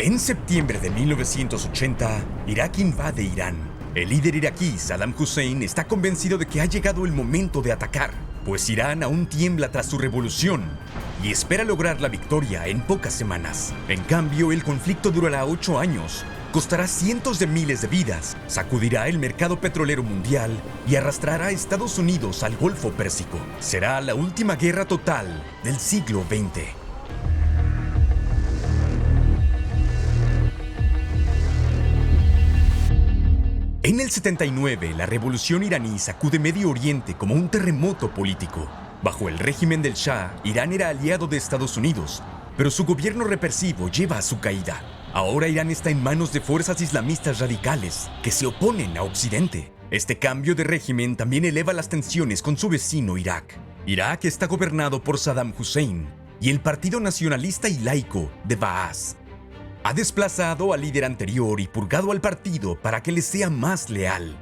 En septiembre de 1980, Irak invade Irán. El líder iraquí Saddam Hussein está convencido de que ha llegado el momento de atacar, pues Irán aún tiembla tras su revolución y espera lograr la victoria en pocas semanas. En cambio, el conflicto durará 8 años, costará cientos de miles de vidas, sacudirá el mercado petrolero mundial y arrastrará a Estados Unidos al Golfo Pérsico. Será la última guerra total del siglo XX. En el 79, la revolución iraní sacude Medio Oriente como un terremoto político. Bajo el régimen del Shah, Irán era aliado de Estados Unidos, pero su gobierno represivo lleva a su caída. Ahora Irán está en manos de fuerzas islamistas radicales que se oponen a Occidente. Este cambio de régimen también eleva las tensiones con su vecino Irak. Irak está gobernado por Saddam Hussein y el Partido Nacionalista y Laico de Baas ha desplazado al líder anterior y purgado al partido para que le sea más leal.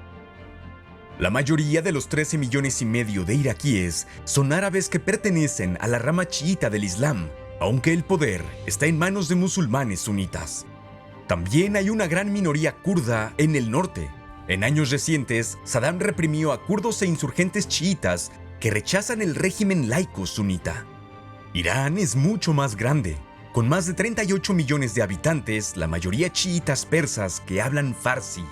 La mayoría de los 13,5 millones de iraquíes son árabes que pertenecen a la rama chiita del Islam, aunque el poder está en manos de musulmanes sunitas. También hay una gran minoría kurda en el norte. En años recientes, Saddam reprimió a kurdos e insurgentes chiitas que rechazan el régimen laico sunita. Irán es mucho más grande. Con más de 38 millones de habitantes, la mayoría chiitas persas que hablan farsi.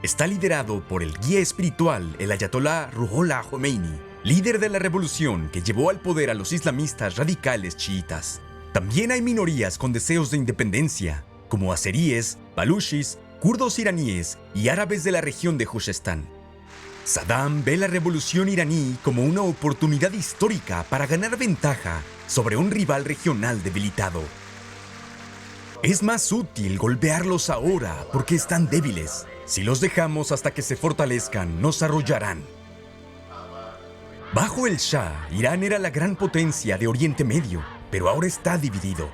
Está liderado por el guía espiritual, el Ayatolá Ruhollah Khomeini, líder de la revolución que llevó al poder a los islamistas radicales chiitas. También hay minorías con deseos de independencia, como azeríes, baluchis, kurdos iraníes y árabes de la región de Juzestán. Saddam ve la revolución iraní como una oportunidad histórica para ganar ventaja sobre un rival regional debilitado. Es más útil golpearlos ahora porque están débiles. Si los dejamos hasta que se fortalezcan, nos arrollarán. Bajo el Shah, Irán era la gran potencia de Oriente Medio, pero ahora está dividido.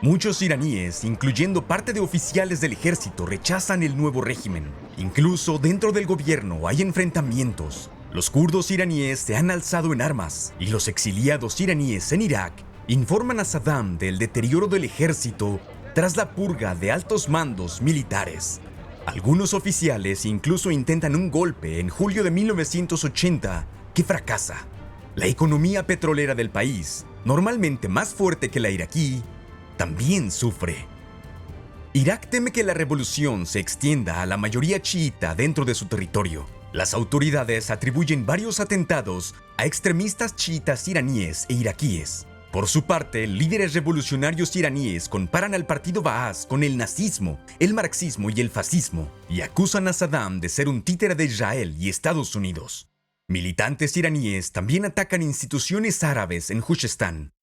Muchos iraníes, incluyendo parte de oficiales del ejército, rechazan el nuevo régimen. Incluso dentro del gobierno hay enfrentamientos. Los kurdos iraníes se han alzado en armas y los exiliados iraníes en Irak informan a Saddam del deterioro del ejército tras la purga de altos mandos militares. Algunos oficiales incluso intentan un golpe en julio de 1980 que fracasa. La economía petrolera del país, normalmente más fuerte que la iraquí, también sufre. Irak teme que la revolución se extienda a la mayoría chiita dentro de su territorio. Las autoridades atribuyen varios atentados a extremistas chiitas iraníes e iraquíes. Por su parte, líderes revolucionarios iraníes comparan al partido Baas con el nazismo, el marxismo y el fascismo, y acusan a Saddam de ser un títere de Israel y Estados Unidos. Militantes iraníes también atacan instituciones árabes en Juzestán.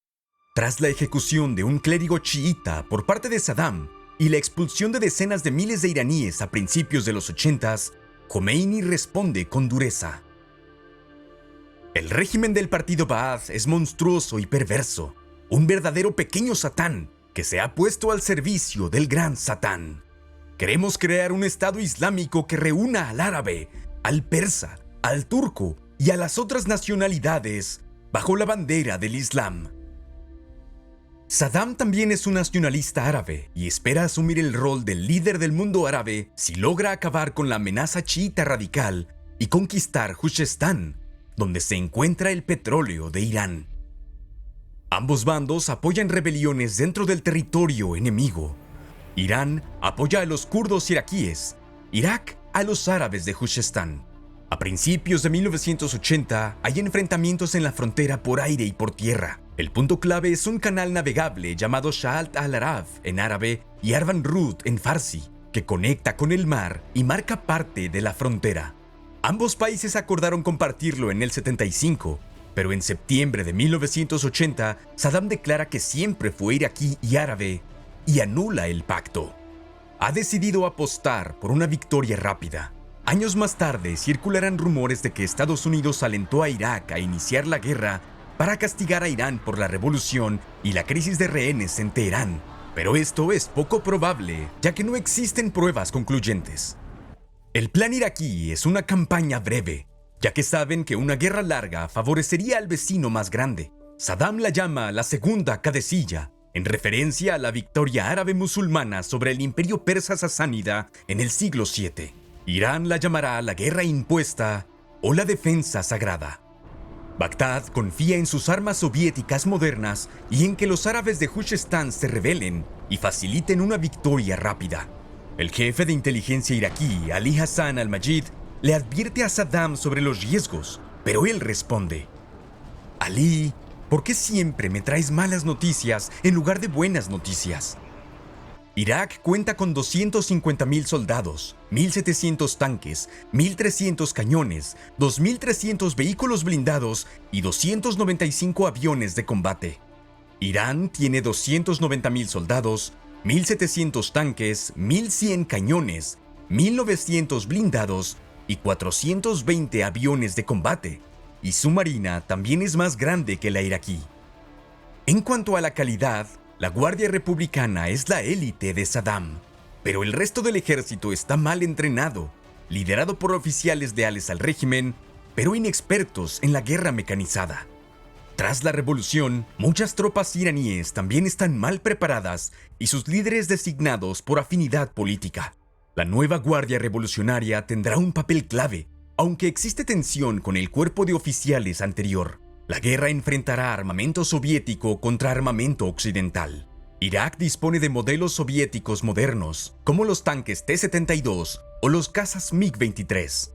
Tras la ejecución de un clérigo chiita por parte de Saddam y la expulsión de decenas de miles de iraníes a principios de los 80s, Khomeini responde con dureza. El régimen del partido Baath es monstruoso y perverso, un verdadero pequeño Satán que se ha puesto al servicio del gran Satán. Queremos crear un Estado islámico que reúna al árabe, al persa, al turco y a las otras nacionalidades bajo la bandera del Islam. Saddam también es un nacionalista árabe y espera asumir el rol del líder del mundo árabe si logra acabar con la amenaza chiita radical y conquistar Juzestán, donde se encuentra el petróleo de Irán. Ambos bandos apoyan rebeliones dentro del territorio enemigo. Irán apoya a los kurdos iraquíes, Irak a los árabes de Juzestán. A principios de 1980 hay enfrentamientos en la frontera por aire y por tierra. El punto clave es un canal navegable llamado Shaalt al-Arab en árabe y Arban Rud en farsi, que conecta con el mar y marca parte de la frontera. Ambos países acordaron compartirlo en el 75, pero en septiembre de 1980 Saddam declara que siempre fue iraquí y árabe y anula el pacto. Ha decidido apostar por una victoria rápida. Años más tarde circularán rumores de que Estados Unidos alentó a Irak a iniciar la guerra para castigar a Irán por la revolución y la crisis de rehenes en Teherán. Pero esto es poco probable, ya que no existen pruebas concluyentes. El plan iraquí es una campaña breve, ya que saben que una guerra larga favorecería al vecino más grande. Saddam la llama la segunda Qadesiyya, en referencia a la victoria árabe musulmana sobre el imperio persa sasánida en el siglo VII. Irán la llamará la guerra impuesta o la defensa sagrada. Bagdad confía en sus armas soviéticas modernas y en que los árabes de Juzestán se rebelen y faciliten una victoria rápida. El jefe de inteligencia iraquí, Ali Hassan al-Majid, le advierte a Saddam sobre los riesgos, pero él responde: Ali, ¿por qué siempre me traes malas noticias en lugar de buenas noticias? Irak cuenta con 250.000 soldados, 1.700 tanques, 1.300 cañones, 2.300 vehículos blindados y 295 aviones de combate. Irán tiene 290.000 soldados, 1.700 tanques, 1.100 cañones, 1.900 blindados y 420 aviones de combate, y su marina también es más grande que la iraquí. En cuanto a la calidad, la Guardia Republicana es la élite de Saddam, pero el resto del ejército está mal entrenado, liderado por oficiales leales al régimen, pero inexpertos en la guerra mecanizada. Tras la revolución, muchas tropas iraníes también están mal preparadas y sus líderes designados por afinidad política. La nueva Guardia Revolucionaria tendrá un papel clave, aunque existe tensión con el cuerpo de oficiales anterior. La guerra enfrentará armamento soviético contra armamento occidental. Irak dispone de modelos soviéticos modernos, como los tanques T-72 o los cazas MiG-23.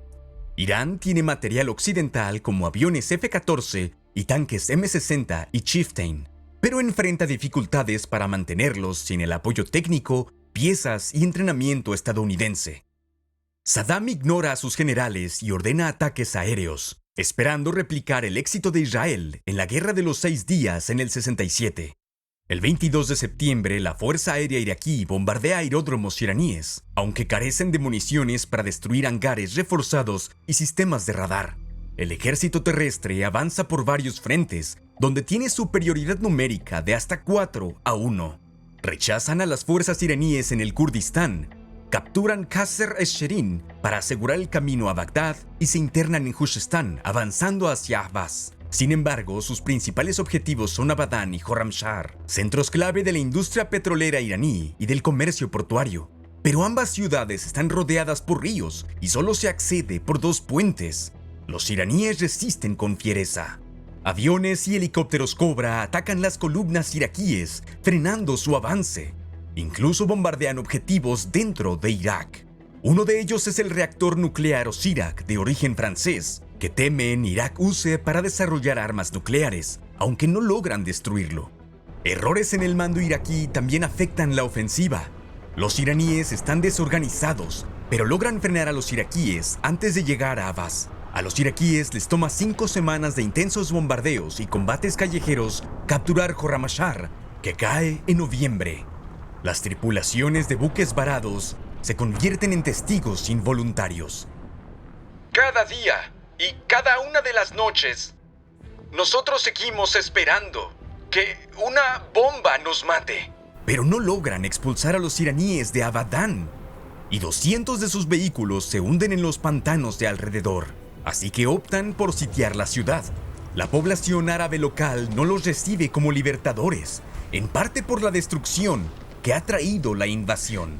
Irán tiene material occidental como aviones F-14 y tanques M-60 y Chieftain, pero enfrenta dificultades para mantenerlos sin el apoyo técnico, piezas y entrenamiento estadounidense. Saddam ignora a sus generales y ordena ataques aéreos, esperando replicar el éxito de Israel en la Guerra de los 6 Días en el 67. El 22 de septiembre, la Fuerza Aérea iraquí bombardea aeródromos iraníes, aunque carecen de municiones para destruir hangares reforzados y sistemas de radar. El ejército terrestre avanza por varios frentes, donde tiene superioridad numérica de hasta 4-1. Rechazan a las fuerzas iraníes en el Kurdistán, capturan Qasr es-Sherin para asegurar el camino a Bagdad y se internan en Juzestán, avanzando hacia Ahvaz. Sin embargo, sus principales objetivos son Abadan y Khorramshahr, centros clave de la industria petrolera iraní y del comercio portuario. Pero ambas ciudades están rodeadas por ríos y solo se accede por 2 puentes. Los iraníes resisten con fiereza. Aviones y helicópteros Cobra atacan las columnas iraquíes, frenando su avance. Incluso bombardean objetivos dentro de Irak. Uno de ellos es el reactor nuclear Osirak, de origen francés, que temen Irak use para desarrollar armas nucleares, aunque no logran destruirlo. Errores en el mando iraquí también afectan la ofensiva. Los iraníes están desorganizados, pero logran frenar a los iraquíes antes de llegar a Ahvaz. A los iraquíes les toma 5 semanas de intensos bombardeos y combates callejeros capturar Khorramshahr, que cae en noviembre. Las tripulaciones de buques varados se convierten en testigos involuntarios. Cada día y cada una de las noches, nosotros seguimos esperando que una bomba nos mate. Pero no logran expulsar a los iraníes de Abadan, y 200 de sus vehículos se hunden en los pantanos de alrededor, así que optan por sitiar la ciudad. La población árabe local no los recibe como libertadores, en parte por la destrucción que ha traído la invasión.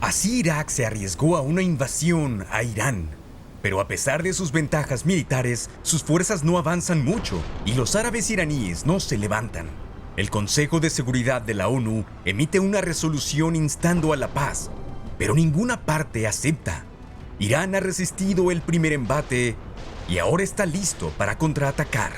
Así Irak se arriesgó a una invasión a Irán, pero a pesar de sus ventajas militares, sus fuerzas no avanzan mucho y los árabes iraníes no se levantan. El Consejo de Seguridad de la ONU emite una resolución instando a la paz, pero ninguna parte acepta. Irán ha resistido el primer embate y ahora está listo para contraatacar.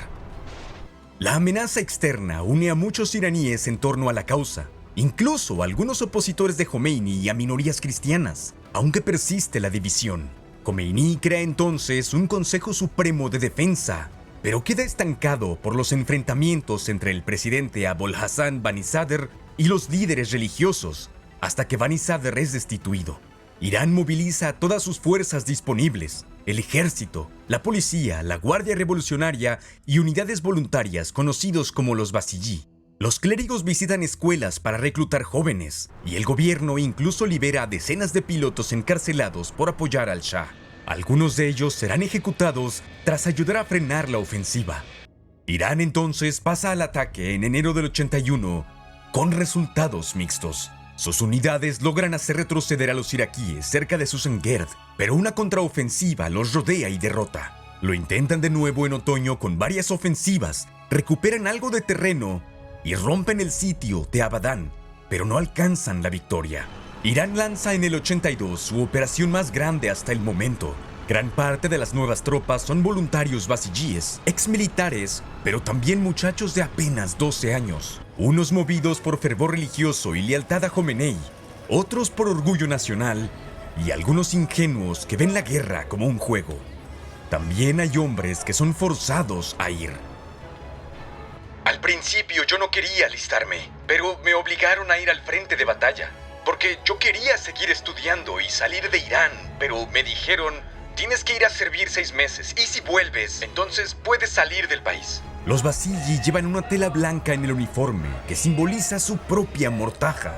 La amenaza externa une a muchos iraníes en torno a la causa, incluso a algunos opositores de Jomeini y a minorías cristianas, aunque persiste la división. Jomeini crea entonces un Consejo Supremo de Defensa, pero queda estancado por los enfrentamientos entre el presidente Abul Hassan Bani Sadr y los líderes religiosos, hasta que Bani Sadr es destituido. Irán moviliza todas sus fuerzas disponibles, el ejército, la policía, la Guardia Revolucionaria y unidades voluntarias conocidos como los Basillí. Los clérigos visitan escuelas para reclutar jóvenes, y el gobierno incluso libera a decenas de pilotos encarcelados por apoyar al Shah. Algunos de ellos serán ejecutados tras ayudar a frenar la ofensiva. Irán entonces pasa al ataque en enero del 81 con resultados mixtos. Sus unidades logran hacer retroceder a los iraquíes cerca de Susengerd, pero una contraofensiva los rodea y derrota. Lo intentan de nuevo en otoño con varias ofensivas, recuperan algo de terreno y rompen el sitio de Abadán, pero no alcanzan la victoria. Irán lanza en el 82 su operación más grande hasta el momento. Gran parte de las nuevas tropas son voluntarios basillíes, exmilitares, pero también muchachos de apenas 12 años. Unos movidos por fervor religioso y lealtad a Jomeini, otros por orgullo nacional y algunos ingenuos que ven la guerra como un juego. También hay hombres que son forzados a ir. Al principio yo no quería alistarme, pero me obligaron a ir al frente de batalla, porque yo quería seguir estudiando y salir de Irán, pero me dijeron, tienes que ir a servir 6 meses, y si vuelves, entonces puedes salir del país. Los basillí llevan una tela blanca en el uniforme que simboliza su propia mortaja,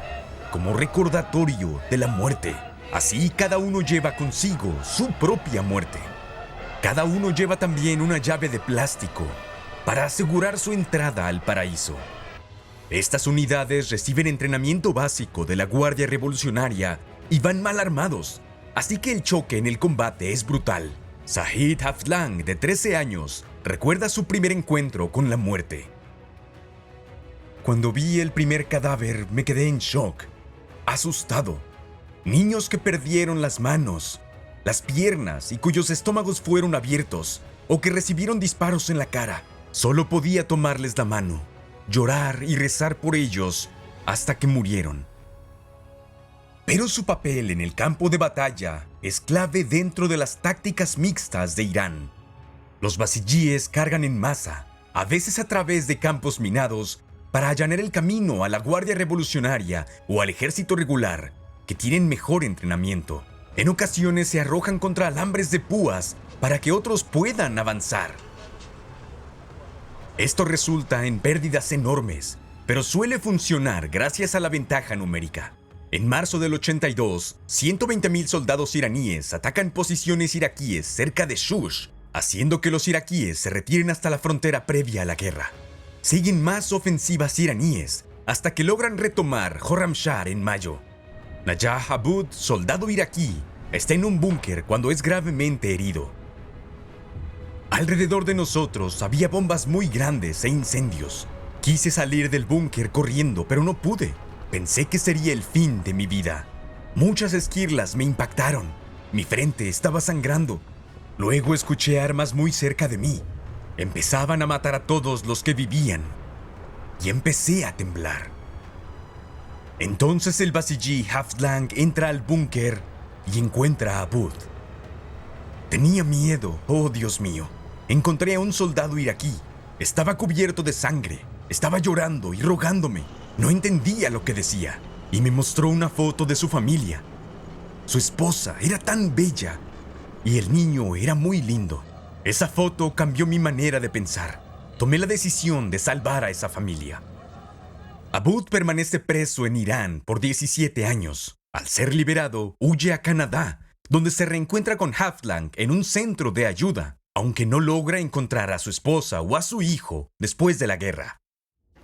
como recordatorio de la muerte. Así cada uno lleva consigo su propia muerte. Cada uno lleva también una llave de plástico para asegurar su entrada al paraíso. Estas unidades reciben entrenamiento básico de la Guardia Revolucionaria y van mal armados, así que el choque en el combate es brutal. Zahid Haflang, de 13 años, recuerda su primer encuentro con la muerte. Cuando vi el primer cadáver me quedé en shock, asustado. Niños que perdieron las manos, las piernas y cuyos estómagos fueron abiertos o que recibieron disparos en la cara. Solo podía tomarles la mano, llorar y rezar por ellos hasta que murieron. Pero su papel en el campo de batalla es clave dentro de las tácticas mixtas de Irán. Los basillíes cargan en masa, a veces a través de campos minados, para allanar el camino a la Guardia Revolucionaria o al ejército regular, que tienen mejor entrenamiento. En ocasiones se arrojan contra alambres de púas para que otros puedan avanzar. Esto resulta en pérdidas enormes, pero suele funcionar gracias a la ventaja numérica. En marzo del 82, 120,000 soldados iraníes atacan posiciones iraquíes cerca de Shush, haciendo que los iraquíes se retiren hasta la frontera previa a la guerra. Siguen más ofensivas iraníes hasta que logran retomar Khorramshahr en mayo. Najah Abud, soldado iraquí, está en un búnker cuando es gravemente herido. Alrededor de nosotros había bombas muy grandes e incendios. Quise salir del búnker corriendo, pero no pude. Pensé que sería el fin de mi vida. Muchas esquirlas me impactaron. Mi frente estaba sangrando. Luego escuché armas muy cerca de mí. Empezaban a matar a todos los que vivían. Y empecé a temblar. Entonces el basillí Haflang entra al búnker y encuentra a Abud. Tenía miedo, oh Dios mío. Encontré a un soldado iraquí. Estaba cubierto de sangre. Estaba llorando y rogándome. No entendía lo que decía. Y me mostró una foto de su familia. Su esposa era tan bella. Y el niño era muy lindo. Esa foto cambió mi manera de pensar. Tomé la decisión de salvar a esa familia. Abud permanece preso en Irán por 17 años. Al ser liberado, huye a Canadá, donde se reencuentra con Haflang en un centro de ayuda, aunque no logra encontrar a su esposa o a su hijo después de la guerra.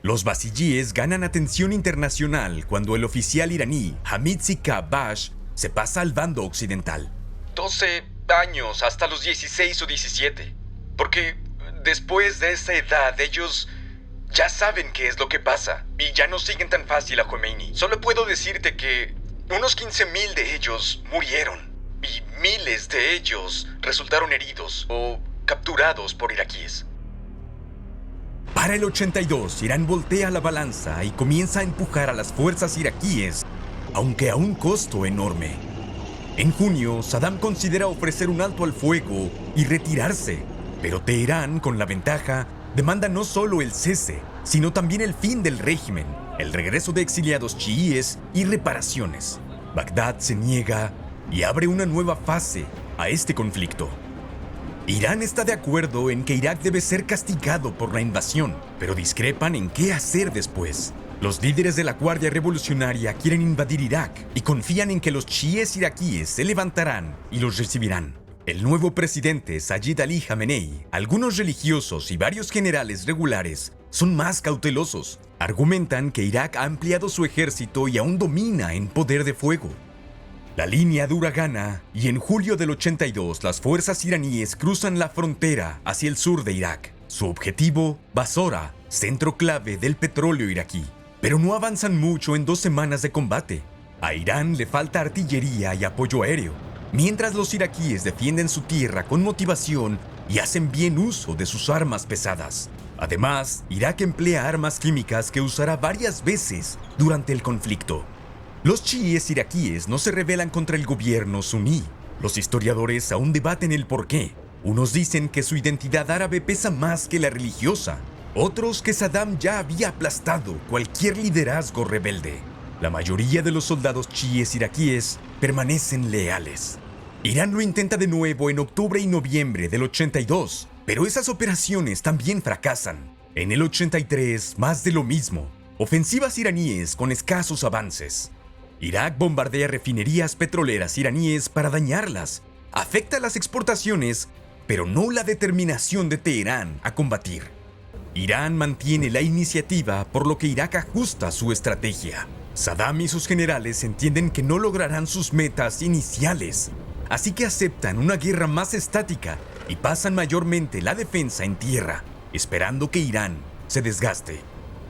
Los basillíes ganan atención internacional cuando el oficial iraní Hamid Zika Bash se pasa al bando occidental. 12 años hasta los 16 o 17. Porque después de esa edad ellos ya saben qué es lo que pasa y ya no siguen tan fácil a Khomeini. Solo puedo decirte que unos 15,000 de ellos murieron y miles de ellos resultaron heridos o capturados por iraquíes. Para el 82, Irán voltea la balanza y comienza a empujar a las fuerzas iraquíes, aunque a un costo enorme. En junio, Saddam considera ofrecer un alto al fuego y retirarse, pero Teherán, con la ventaja, demanda no solo el cese, sino también el fin del régimen, el regreso de exiliados chiíes y reparaciones. Bagdad se niega y abre una nueva fase a este conflicto. Irán está de acuerdo en que Irak debe ser castigado por la invasión, pero discrepan en qué hacer después. Los líderes de la Guardia Revolucionaria quieren invadir Irak y confían en que los chiíes iraquíes se levantarán y los recibirán. El nuevo presidente Sayyid Ali Khamenei, algunos religiosos y varios generales regulares son más cautelosos. Argumentan que Irak ha ampliado su ejército y aún domina en poder de fuego. La línea dura gana y en julio del 82 las fuerzas iraníes cruzan la frontera hacia el sur de Irak. Su objetivo, Basora, centro clave del petróleo iraquí. Pero no avanzan mucho en 2 semanas de combate. A Irán le falta artillería y apoyo aéreo, mientras los iraquíes defienden su tierra con motivación y hacen bien uso de sus armas pesadas. Además, Irak emplea armas químicas que usará varias veces durante el conflicto. Los chiíes iraquíes no se rebelan contra el gobierno suní. Los historiadores aún debaten el porqué. Unos dicen que su identidad árabe pesa más que la religiosa. Otros que Saddam ya había aplastado cualquier liderazgo rebelde. La mayoría de los soldados chiíes iraquíes permanecen leales. Irán lo intenta de nuevo en octubre y noviembre del 82, pero esas operaciones también fracasan. En el 83, más de lo mismo. Ofensivas iraníes con escasos avances. Irak bombardea refinerías petroleras iraníes para dañarlas. Afecta las exportaciones, pero no la determinación de Teherán a combatir. Irán mantiene la iniciativa, por lo que Irak ajusta su estrategia. Saddam y sus generales entienden que no lograrán sus metas iniciales, así que aceptan una guerra más estática y pasan mayormente la defensa en tierra, esperando que Irán se desgaste.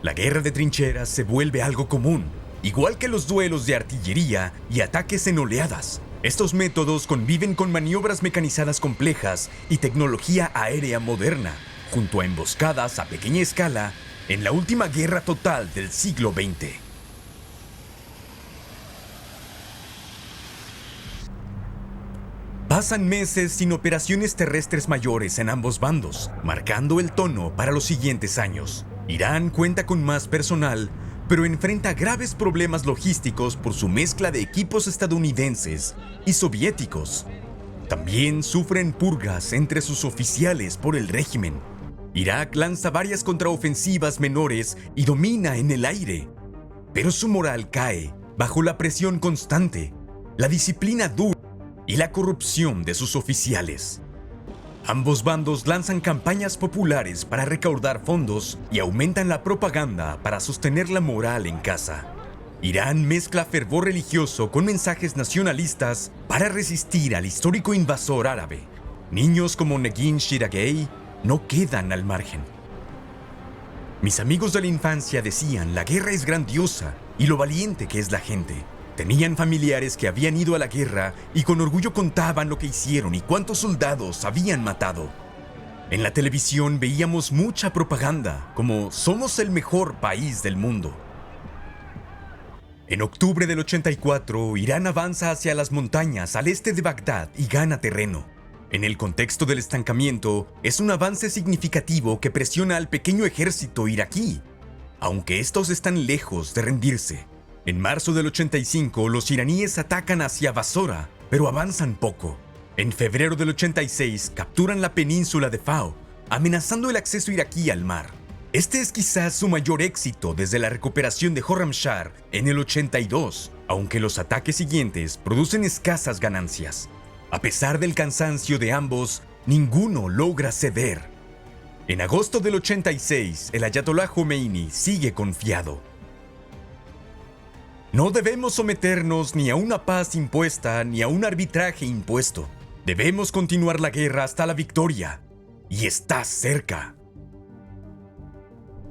La guerra de trincheras se vuelve algo común, igual que los duelos de artillería y ataques en oleadas. Estos métodos conviven con maniobras mecanizadas complejas y tecnología aérea moderna, junto a emboscadas a pequeña escala en la última guerra total del siglo XX. Pasan meses sin operaciones terrestres mayores en ambos bandos, marcando el tono para los siguientes años. Irán cuenta con más personal, pero enfrenta graves problemas logísticos por su mezcla de equipos estadounidenses y soviéticos. También sufren purgas entre sus oficiales por el régimen. Irak lanza varias contraofensivas menores y domina en el aire, pero su moral cae bajo la presión constante, la disciplina dura y la corrupción de sus oficiales. Ambos bandos lanzan campañas populares para recaudar fondos y aumentan la propaganda para sostener la moral en casa. Irán mezcla fervor religioso con mensajes nacionalistas para resistir al histórico invasor árabe. Niños como Negin Shiraghi no quedan al margen. Mis amigos de la infancia decían: la guerra es grandiosa y lo valiente que es la gente. Tenían familiares que habían ido a la guerra y con orgullo contaban lo que hicieron y cuántos soldados habían matado. En la televisión veíamos mucha propaganda, como somos el mejor país del mundo. En octubre del 84, Irán avanza hacia las montañas al este de Bagdad y gana terreno. En el contexto del estancamiento, es un avance significativo que presiona al pequeño ejército iraquí, aunque estos están lejos de rendirse. En marzo del 85, los iraníes atacan hacia Basora, pero avanzan poco. En febrero del 86, capturan la península de Fao, amenazando el acceso iraquí al mar. Este es quizás su mayor éxito desde la recuperación de Khorramshahr en el 82, aunque los ataques siguientes producen escasas ganancias. A pesar del cansancio de ambos, ninguno logra ceder. En agosto del 86, el ayatolá Jomeini sigue confiado. No debemos someternos ni a una paz impuesta ni a un arbitraje impuesto. Debemos continuar la guerra hasta la victoria. Y está cerca.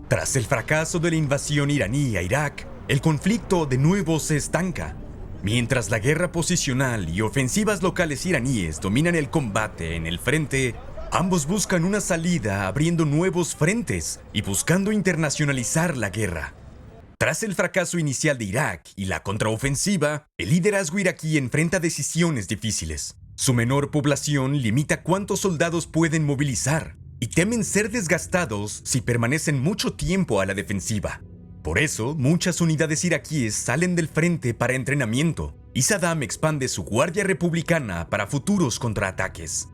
Tras el fracaso de la invasión iraní a Irak, el conflicto de nuevo se estanca. Mientras la guerra posicional y ofensivas locales iraníes dominan el combate en el frente, ambos buscan una salida abriendo nuevos frentes y buscando internacionalizar la guerra. Tras el fracaso inicial de Irak y la contraofensiva, el liderazgo iraquí enfrenta decisiones difíciles. Su menor población limita cuántos soldados pueden movilizar y temen ser desgastados si permanecen mucho tiempo a la defensiva. Por eso, muchas unidades iraquíes salen del frente para entrenamiento y Saddam expande su guardia republicana para futuros contraataques.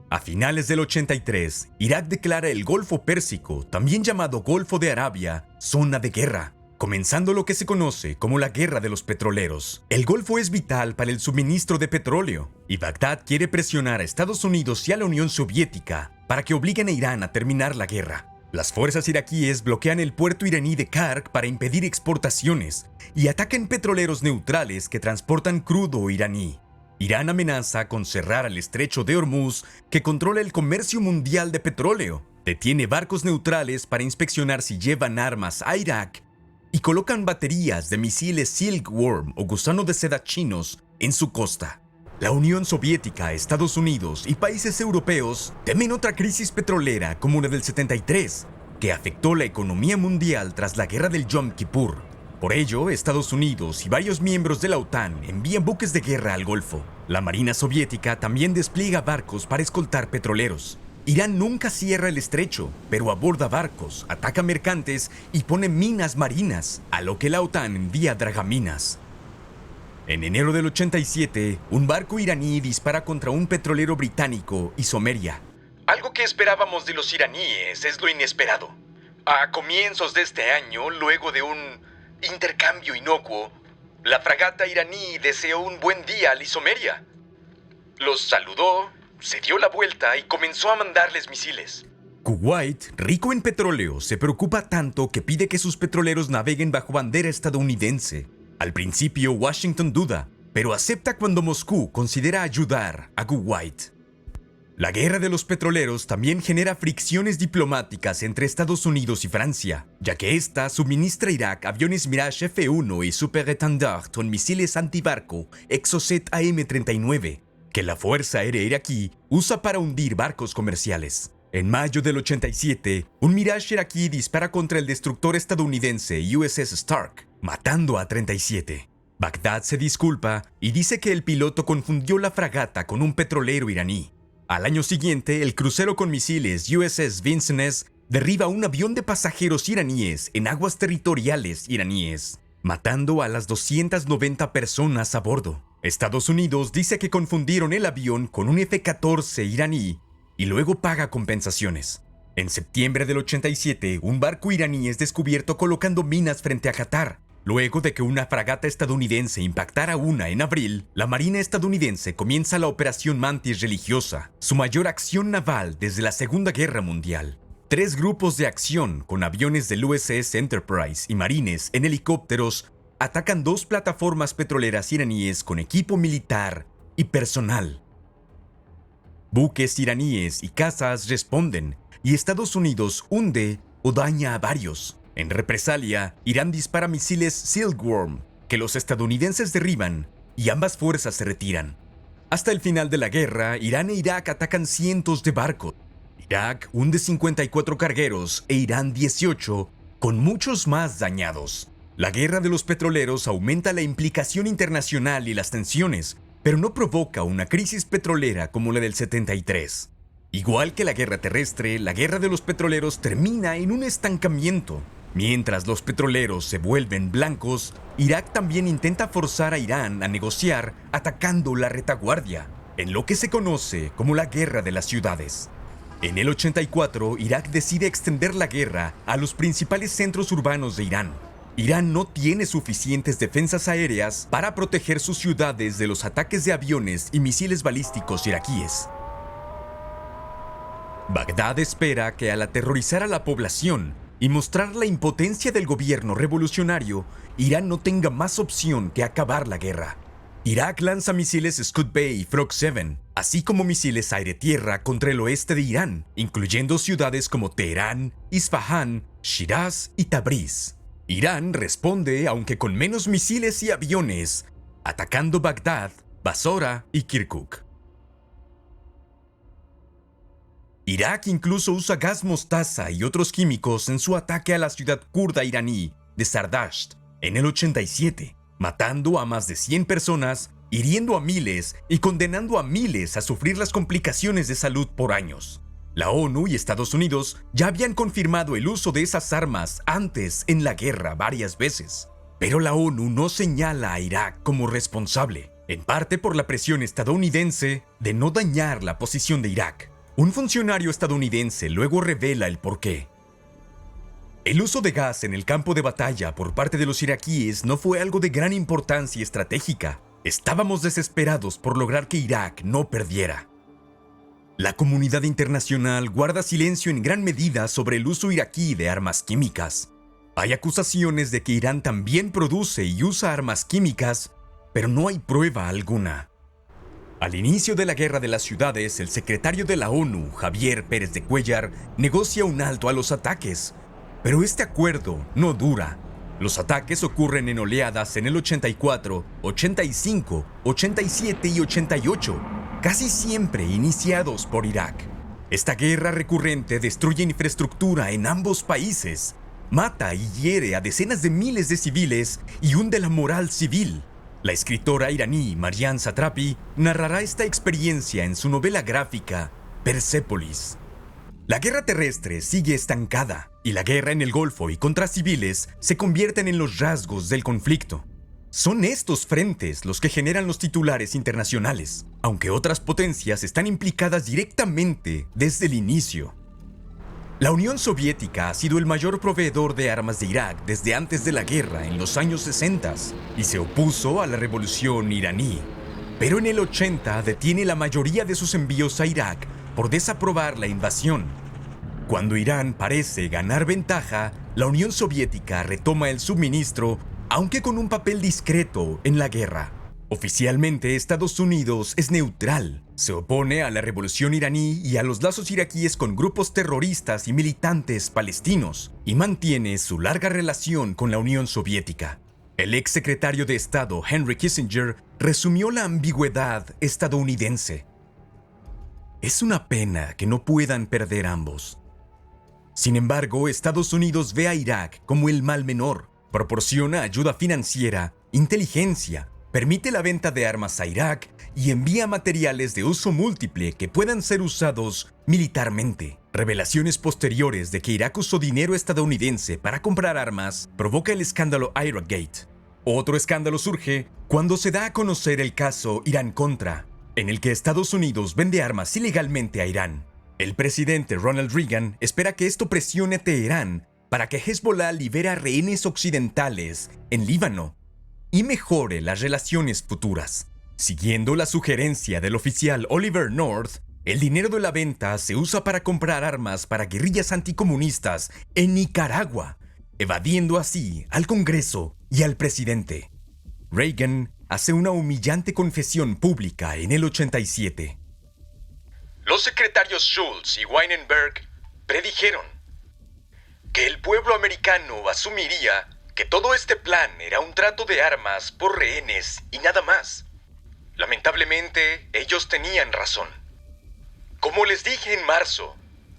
A finales del 83, Irak declara el Golfo Pérsico, también llamado Golfo de Arabia, zona de guerra, comenzando lo que se conoce como la Guerra de los Petroleros. El Golfo es vital para el suministro de petróleo, y Bagdad quiere presionar a Estados Unidos y a la Unión Soviética para que obliguen a Irán a terminar la guerra. Las fuerzas iraquíes bloquean el puerto iraní de Kark para impedir exportaciones y atacan petroleros neutrales que transportan crudo iraní. Irán amenaza con cerrar el estrecho de Hormuz, que controla el comercio mundial de petróleo. Detiene barcos neutrales para inspeccionar si llevan armas a Irak y colocan baterías de misiles Silkworm o gusano de seda chinos en su costa. La Unión Soviética, Estados Unidos y países europeos temen otra crisis petrolera como la del 73, que afectó la economía mundial tras la guerra del Yom Kippur. Por ello, Estados Unidos y varios miembros de la OTAN envían buques de guerra al Golfo. La Marina Soviética también despliega barcos para escoltar petroleros. Irán nunca cierra el estrecho, pero aborda barcos, ataca mercantes y pone minas marinas, a lo que la OTAN envía dragaminas. En enero del 87, un barco iraní dispara contra un petrolero británico y Someria. Algo que esperábamos de los iraníes es lo inesperado. A comienzos de este año, luego de un intercambio inocuo, la fragata iraní deseó un buen día al Isomeria. Los saludó, se dio la vuelta y comenzó a mandarles misiles. Kuwait, rico en petróleo, se preocupa tanto que pide que sus petroleros naveguen bajo bandera estadounidense. Al principio, Washington duda, pero acepta cuando Moscú considera ayudar a Kuwait. La guerra de los petroleros también genera fricciones diplomáticas entre Estados Unidos y Francia, ya que ésta suministra a Irak aviones Mirage F-1 y Super Étendard con misiles antibarco Exocet AM-39, que la Fuerza Aérea iraquí usa para hundir barcos comerciales. En mayo del 87, un Mirage iraquí dispara contra el destructor estadounidense USS Stark, matando a 37. Bagdad se disculpa y dice que el piloto confundió la fragata con un petrolero iraní. Al año siguiente, el crucero con misiles USS Vincennes derriba un avión de pasajeros iraníes en aguas territoriales iraníes, matando a las 290 personas a bordo. Estados Unidos dice que confundieron el avión con un F-14 iraní y luego paga compensaciones. En septiembre del 87, un barco iraní es descubierto colocando minas frente a Qatar. Luego de que una fragata estadounidense impactara una en abril, la Marina estadounidense comienza la Operación Mantis Religiosa, su mayor acción naval desde la Segunda Guerra Mundial. 3 grupos de acción con aviones del USS Enterprise y marines en helicópteros atacan 2 plataformas petroleras iraníes con equipo militar y personal. Buques iraníes y cazas responden, y Estados Unidos hunde o daña a varios. En represalia, Irán dispara misiles Silkworm, que los estadounidenses derriban, y ambas fuerzas se retiran. Hasta el final de la guerra, Irán e Irak atacan cientos de barcos. Irak hunde 54 cargueros e Irán 18, con muchos más dañados. La guerra de los petroleros aumenta la implicación internacional y las tensiones, pero no provoca una crisis petrolera como la del 73. Igual que la guerra terrestre, la guerra de los petroleros termina en un estancamiento. Mientras los petroleros se vuelven blancos, Irak también intenta forzar a Irán a negociar atacando la retaguardia, en lo que se conoce como la Guerra de las Ciudades. En el 84, Irak decide extender la guerra a los principales centros urbanos de Irán. Irán no tiene suficientes defensas aéreas para proteger sus ciudades de los ataques de aviones y misiles balísticos iraquíes. Bagdad espera que al aterrorizar a la población y mostrar la impotencia del gobierno revolucionario, Irán no tenga más opción que acabar la guerra. Irak lanza misiles Scud Bay y Frog 7, así como misiles aire-tierra contra el oeste de Irán, incluyendo ciudades como Teherán, Isfahán, Shiraz y Tabriz. Irán responde, aunque con menos misiles y aviones, atacando Bagdad, Basora y Kirkuk. Irak incluso usa gas mostaza y otros químicos en su ataque a la ciudad kurda iraní de Sardasht en el 87, matando a más de 100 personas, hiriendo a miles y condenando a miles a sufrir las complicaciones de salud por años. La ONU y Estados Unidos ya habían confirmado el uso de esas armas antes en la guerra varias veces, pero la ONU no señala a Irak como responsable, en parte por la presión estadounidense de no dañar la posición de Irak. Un funcionario estadounidense luego revela el porqué. El uso de gas en el campo de batalla por parte de los iraquíes no fue algo de gran importancia estratégica. Estábamos desesperados por lograr que Irak no perdiera. La comunidad internacional guarda silencio en gran medida sobre el uso iraquí de armas químicas. Hay acusaciones de que Irán también produce y usa armas químicas, pero no hay prueba alguna. Al inicio de la Guerra de las Ciudades, el secretario de la ONU, Javier Pérez de Cuéllar, negocia un alto a los ataques, pero este acuerdo no dura. Los ataques ocurren en oleadas en el 84, 85, 87 y 88, casi siempre iniciados por Irak. Esta guerra recurrente destruye infraestructura en ambos países, mata y hiere a decenas de miles de civiles y hunde la moral civil. La escritora iraní Marjan Satrapi narrará esta experiencia en su novela gráfica Persépolis. La guerra terrestre sigue estancada y la guerra en el Golfo y contra civiles se convierten en los rasgos del conflicto. Son estos frentes los que generan los titulares internacionales, aunque otras potencias están implicadas directamente desde el inicio. La Unión Soviética ha sido el mayor proveedor de armas de Irak desde antes de la guerra en los años 60 y se opuso a la revolución iraní. Pero en el 80 detiene la mayoría de sus envíos a Irak por desaprobar la invasión. Cuando Irán parece ganar ventaja, la Unión Soviética retoma el suministro, aunque con un papel discreto en la guerra. Oficialmente, Estados Unidos es neutral, se opone a la revolución iraní y a los lazos iraquíes con grupos terroristas y militantes palestinos, y mantiene su larga relación con la Unión Soviética. El ex secretario de Estado Henry Kissinger resumió la ambigüedad estadounidense. Es una pena que no puedan perder ambos. Sin embargo, Estados Unidos ve a Irak como el mal menor, proporciona ayuda financiera, inteligencia, permite la venta de armas a Irak y envía materiales de uso múltiple que puedan ser usados militarmente. Revelaciones posteriores de que Irak usó dinero estadounidense para comprar armas provoca el escándalo Iraqgate. Otro escándalo surge cuando se da a conocer el caso Irán-Contra, en el que Estados Unidos vende armas ilegalmente a Irán. El presidente Ronald Reagan espera que esto presione a Teherán para que Hezbollah libere a rehenes occidentales en Líbano y mejore las relaciones futuras. Siguiendo la sugerencia del oficial Oliver North, el dinero de la venta se usa para comprar armas para guerrillas anticomunistas en Nicaragua, evadiendo así al Congreso y al presidente. Reagan hace una humillante confesión pública en el 87. Los secretarios Schultz y Weinberg predijeron que el pueblo americano asumiría que todo este plan era un trato de armas por rehenes y nada más. Lamentablemente, ellos tenían razón. Como les dije en marzo,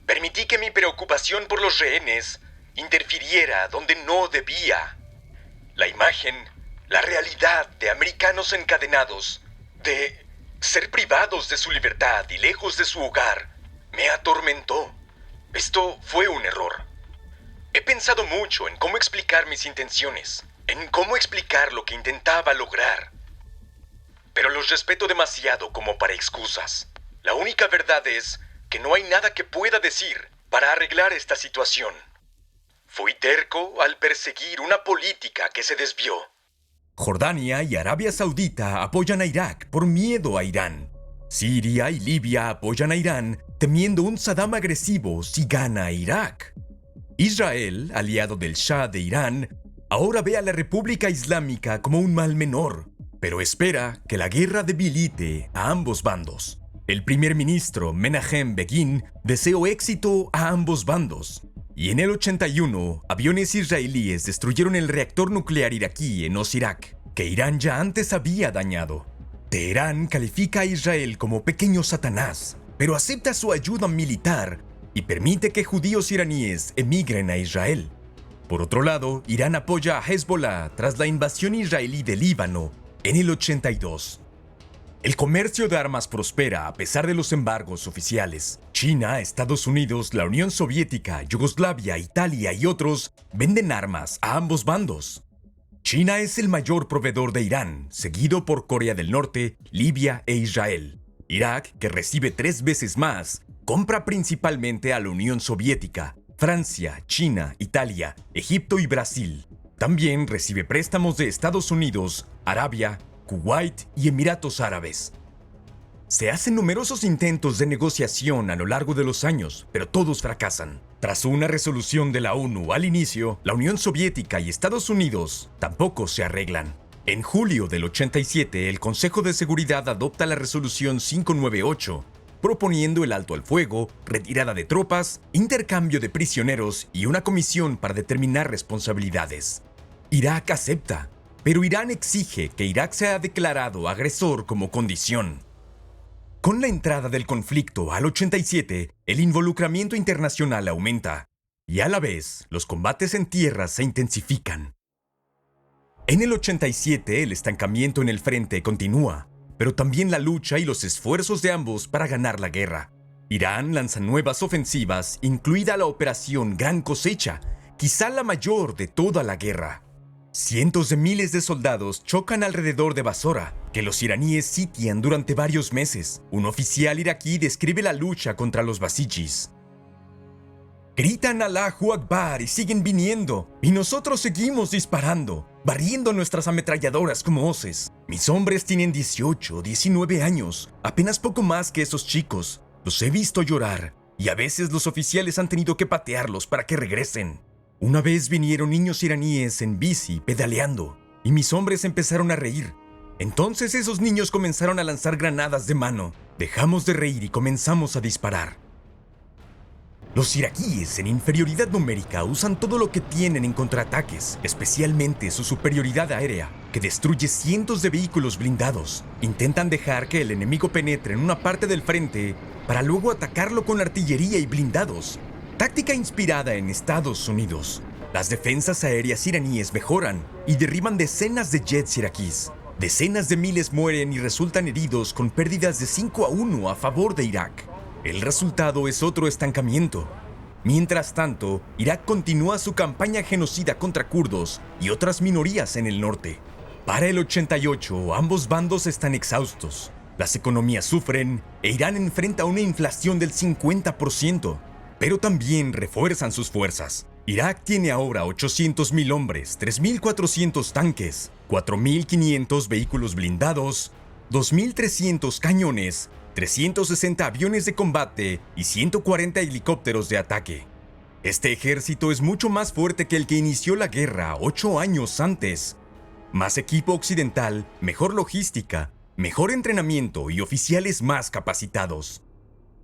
permití que mi preocupación por los rehenes interfiriera donde no debía. La imagen, la realidad de americanos encadenados, de ser privados de su libertad y lejos de su hogar, me atormentó. Esto fue un error. He pensado mucho en cómo explicar mis intenciones, en cómo explicar lo que intentaba lograr. Pero los respeto demasiado como para excusas. La única verdad es que no hay nada que pueda decir para arreglar esta situación. Fui terco al perseguir una política que se desvió. Jordania y Arabia Saudita apoyan a Irak por miedo a Irán. Siria y Libia apoyan a Irán temiendo un Saddam agresivo si gana Irak. Israel, aliado del Shah de Irán, ahora ve a la República Islámica como un mal menor, pero espera que la guerra debilite a ambos bandos. El primer ministro Menachem Begin deseó éxito a ambos bandos. Y en el 81, aviones israelíes destruyeron el reactor nuclear iraquí en Osirak, que Irán ya antes había dañado. Teherán califica a Israel como pequeño Satanás, pero acepta su ayuda militar y permite que judíos iraníes emigren a Israel. Por otro lado, Irán apoya a Hezbollah tras la invasión israelí de Líbano en el 82. El comercio de armas prospera a pesar de los embargos oficiales. China, Estados Unidos, la Unión Soviética, Yugoslavia, Italia y otros venden armas a ambos bandos. China es el mayor proveedor de Irán, seguido por Corea del Norte, Libia e Israel. Irak, que recibe 3 veces más, compra principalmente a la Unión Soviética, Francia, China, Italia, Egipto y Brasil. También recibe préstamos de Estados Unidos, Arabia, Kuwait y Emiratos Árabes. Se hacen numerosos intentos de negociación a lo largo de los años, pero todos fracasan. Tras una resolución de la ONU al inicio, la Unión Soviética y Estados Unidos tampoco se arreglan. En julio del 87, el Consejo de Seguridad adopta la resolución 598, proponiendo el alto al fuego, retirada de tropas, intercambio de prisioneros y una comisión para determinar responsabilidades. Irak acepta, pero Irán exige que Irak sea declarado agresor como condición. Con la entrada del conflicto al 87, el involucramiento internacional aumenta, y a la vez, los combates en tierra se intensifican. En el 87, el estancamiento en el frente continúa, pero también la lucha y los esfuerzos de ambos para ganar la guerra. Irán lanza nuevas ofensivas, incluida la Operación Gran Cosecha, quizá la mayor de toda la guerra. Cientos de miles de soldados chocan alrededor de Basora, que los iraníes sitian durante varios meses. Un oficial iraquí describe la lucha contra los basijis. Gritan Allahu Akbar y siguen viniendo, y nosotros seguimos disparando, barriendo nuestras ametralladoras como hoces. Mis hombres tienen 18 o 19 años, apenas poco más que esos chicos. Los he visto llorar, y a veces los oficiales han tenido que patearlos para que regresen. Una vez vinieron niños iraníes en bici pedaleando, y mis hombres empezaron a reír. Entonces esos niños comenzaron a lanzar granadas de mano. Dejamos de reír y comenzamos a disparar. Los iraquíes en inferioridad numérica usan todo lo que tienen en contraataques, especialmente su superioridad aérea, que destruye cientos de vehículos blindados. Intentan dejar que el enemigo penetre en una parte del frente para luego atacarlo con artillería y blindados. Táctica inspirada en Estados Unidos. Las defensas aéreas iraníes mejoran y derriban decenas de jets iraquíes. Decenas de miles mueren y resultan heridos con pérdidas de 5-1 a favor de Irak. El resultado es otro estancamiento. Mientras tanto, Irak continúa su campaña genocida contra kurdos y otras minorías en el norte. Para el 88, ambos bandos están exhaustos. Las economías sufren e Irán enfrenta una inflación del 50%. Pero también refuerzan sus fuerzas. Irak tiene ahora 800.000 hombres, 3.400 tanques, 4.500 vehículos blindados, 2.300 cañones, 360 aviones de combate y 140 helicópteros de ataque. Este ejército es mucho más fuerte que el que inició la guerra 8 años antes. Más equipo occidental, mejor logística, mejor entrenamiento y oficiales más capacitados.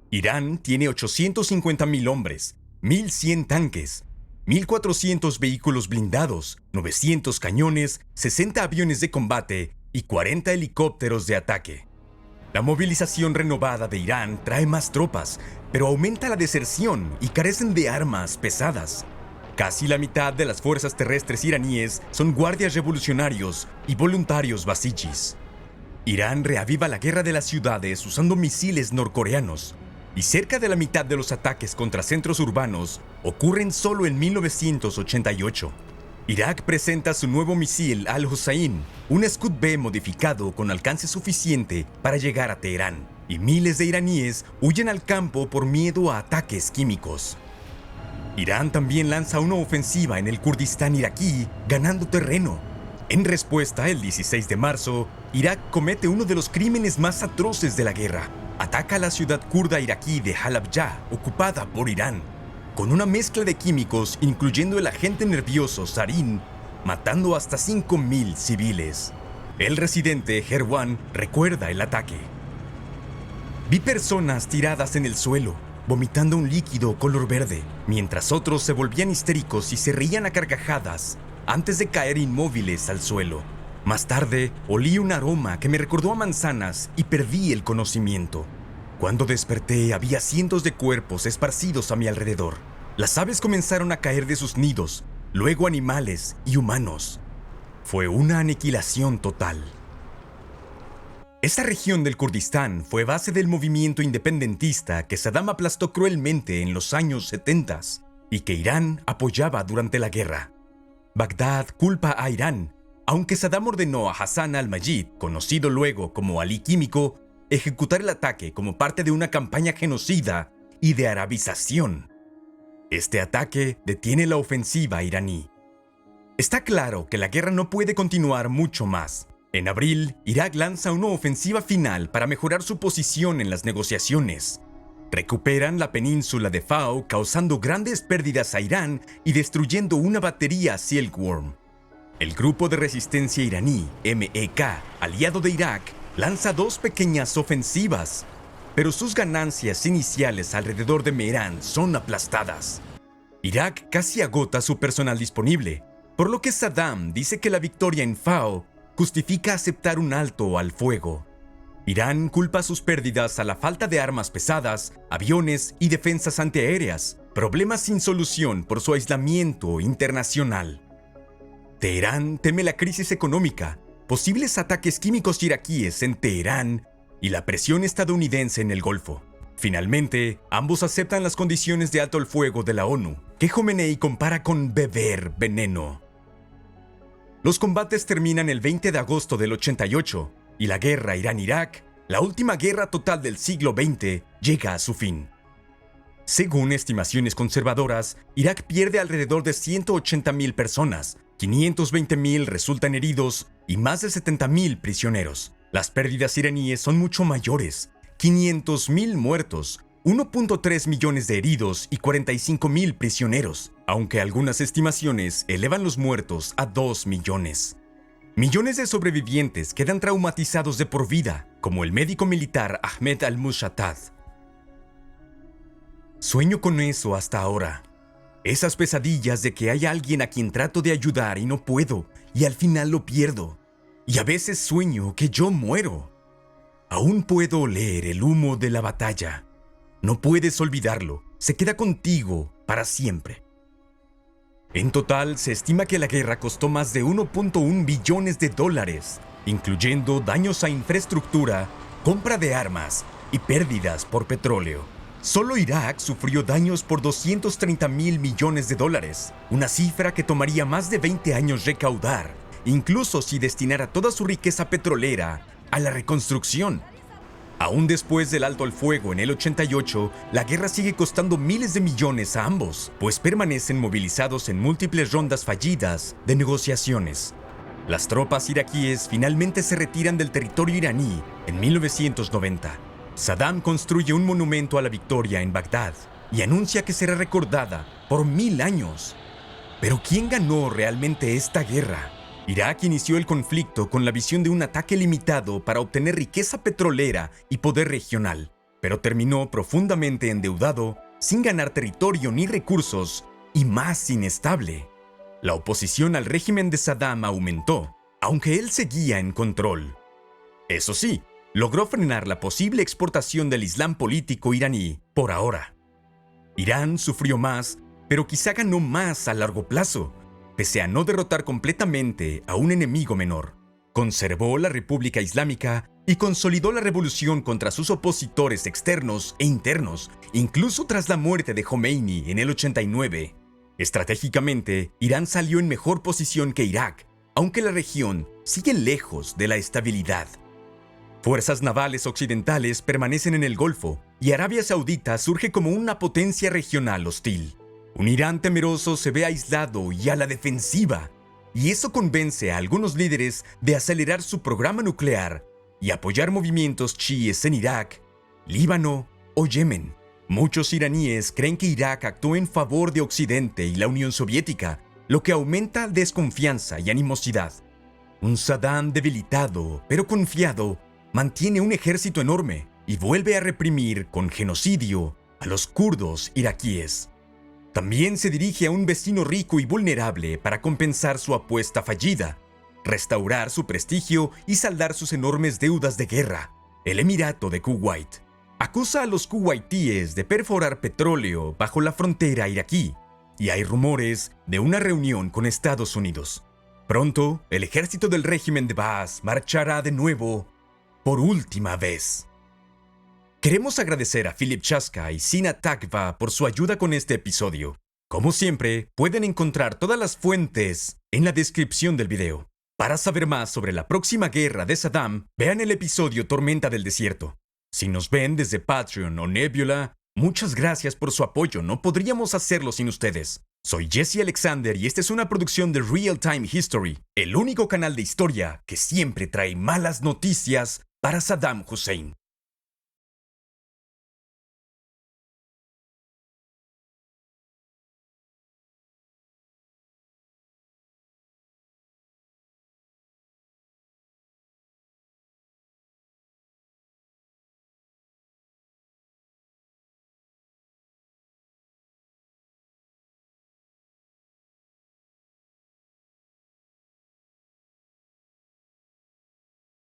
Irán tiene 850.000 hombres, 1.100 tanques, 1.400 vehículos blindados, 900 cañones, 60 aviones de combate y 40 helicópteros de ataque. La movilización renovada de Irán trae más tropas, pero aumenta la deserción y carecen de armas pesadas. Casi la mitad de las fuerzas terrestres iraníes son guardias revolucionarios y voluntarios basijis. Irán reaviva la guerra de las ciudades usando misiles norcoreanos, y cerca de la mitad de los ataques contra centros urbanos ocurren solo en 1988. Irak presenta su nuevo misil Al-Hussein, un Scud-B modificado con alcance suficiente para llegar a Teherán, y miles de iraníes huyen al campo por miedo a ataques químicos. Irán también lanza una ofensiva en el Kurdistán iraquí, ganando terreno. En respuesta, el 16 de marzo, Irak comete uno de los crímenes más atroces de la guerra. Ataca a la ciudad kurda iraquí de Halabja, ocupada por Irán, con una mezcla de químicos, incluyendo el agente nervioso sarin, matando hasta 5.000 civiles. El residente Herwan recuerda el ataque. Vi personas tiradas en el suelo, vomitando un líquido color verde, mientras otros se volvían histéricos y se reían a carcajadas antes de caer inmóviles al suelo. Más tarde, olí un aroma que me recordó a manzanas y perdí el conocimiento. Cuando desperté, había cientos de cuerpos esparcidos a mi alrededor. Las aves comenzaron a caer de sus nidos, luego animales y humanos. Fue una aniquilación total. Esta región del Kurdistán fue base del movimiento independentista que Saddam aplastó cruelmente en los años 70 y que Irán apoyaba durante la guerra. Bagdad culpa a Irán, aunque Saddam ordenó a Hassan al-Majid, conocido luego como Ali Químico, ejecutar el ataque como parte de una campaña genocida y de arabización. Este ataque detiene la ofensiva iraní. Está claro que la guerra no puede continuar mucho más. En abril, Irak lanza una ofensiva final para mejorar su posición en las negociaciones. Recuperan la península de Fao, causando grandes pérdidas a Irán y destruyendo una batería Silkworm. El grupo de resistencia iraní, MEK, aliado de Irak, lanza 2 pequeñas ofensivas, pero sus ganancias iniciales alrededor de Mehrán son aplastadas. Irak casi agota su personal disponible, por lo que Saddam dice que la victoria en Fao justifica aceptar un alto al fuego. Irán culpa sus pérdidas a la falta de armas pesadas, aviones y defensas antiaéreas, problemas sin solución por su aislamiento internacional. Teherán teme la crisis económica, posibles ataques químicos iraquíes en Teherán y la presión estadounidense en el Golfo. Finalmente, ambos aceptan las condiciones de alto el fuego de la ONU, que Jomeini compara con beber veneno. Los combates terminan el 20 de agosto del 88 y la guerra Irán-Irak, la última guerra total del siglo XX, llega a su fin. Según estimaciones conservadoras, Irak pierde alrededor de 180.000 personas, 520.000 resultan heridos y más de 70.000 prisioneros. Las pérdidas iraníes son mucho mayores, 500.000 muertos, 1.3 millones de heridos y 45.000 prisioneros, aunque algunas estimaciones elevan los muertos a 2 millones. Millones de sobrevivientes quedan traumatizados de por vida, como el médico militar Ahmed al-Mushattad. Sueño con eso hasta ahora. Esas pesadillas de que hay alguien a quien trato de ayudar y no puedo, y al final lo pierdo. Y a veces sueño que yo muero. Aún puedo oler el humo de la batalla. No puedes olvidarlo, se queda contigo para siempre. En total, se estima que la guerra costó más de 1.1 billones de dólares, incluyendo daños a infraestructura, compra de armas y pérdidas por petróleo. Solo Irak sufrió daños por 230.000 millones de dólares, una cifra que tomaría más de 20 años recaudar, incluso si destinara toda su riqueza petrolera a la reconstrucción. Aún después del alto al fuego en el 88, la guerra sigue costando miles de millones a ambos, pues permanecen movilizados en múltiples rondas fallidas de negociaciones. Las tropas iraquíes finalmente se retiran del territorio iraní en 1990. Saddam construye un monumento a la victoria en Bagdad y anuncia que será recordada por 1000 años. Pero ¿quién ganó realmente esta guerra? Irak inició el conflicto con la visión de un ataque limitado para obtener riqueza petrolera y poder regional, pero terminó profundamente endeudado, sin ganar territorio ni recursos y más inestable. La oposición al régimen de Saddam aumentó, aunque él seguía en control. Eso sí, logró frenar la posible exportación del Islam político iraní por ahora. Irán sufrió más, pero quizá ganó más a largo plazo, pese a no derrotar completamente a un enemigo menor. Conservó la República Islámica y consolidó la revolución contra sus opositores externos e internos, incluso tras la muerte de Jomeini en el 89. Estratégicamente, Irán salió en mejor posición que Irak, aunque la región sigue lejos de la estabilidad. Fuerzas navales occidentales permanecen en el Golfo y Arabia Saudita surge como una potencia regional hostil. Un Irán temeroso se ve aislado y a la defensiva, y eso convence a algunos líderes de acelerar su programa nuclear y apoyar movimientos chiíes en Irak, Líbano o Yemen. Muchos iraníes creen que Irak actuó en favor de Occidente y la Unión Soviética, lo que aumenta desconfianza y animosidad. Un Saddam debilitado, pero confiado, mantiene un ejército enorme y vuelve a reprimir con genocidio a los kurdos iraquíes. También se dirige a un vecino rico y vulnerable para compensar su apuesta fallida, restaurar su prestigio y saldar sus enormes deudas de guerra, el Emirato de Kuwait. Acusa a los kuwaitíes de perforar petróleo bajo la frontera iraquí, y hay rumores de una reunión con Estados Unidos. Pronto, el ejército del régimen de Baas marchará de nuevo por última vez. Queremos agradecer a Philip Chaska y Sina Takva por su ayuda con este episodio. Como siempre, pueden encontrar todas las fuentes en la descripción del video. Para saber más sobre la próxima guerra de Saddam, vean el episodio Tormenta del Desierto. Si nos ven desde Patreon o Nebula, muchas gracias por su apoyo, no podríamos hacerlo sin ustedes. Soy Jesse Alexander y esta es una producción de Real Time History, el único canal de historia que siempre trae malas noticias para Saddam Hussein.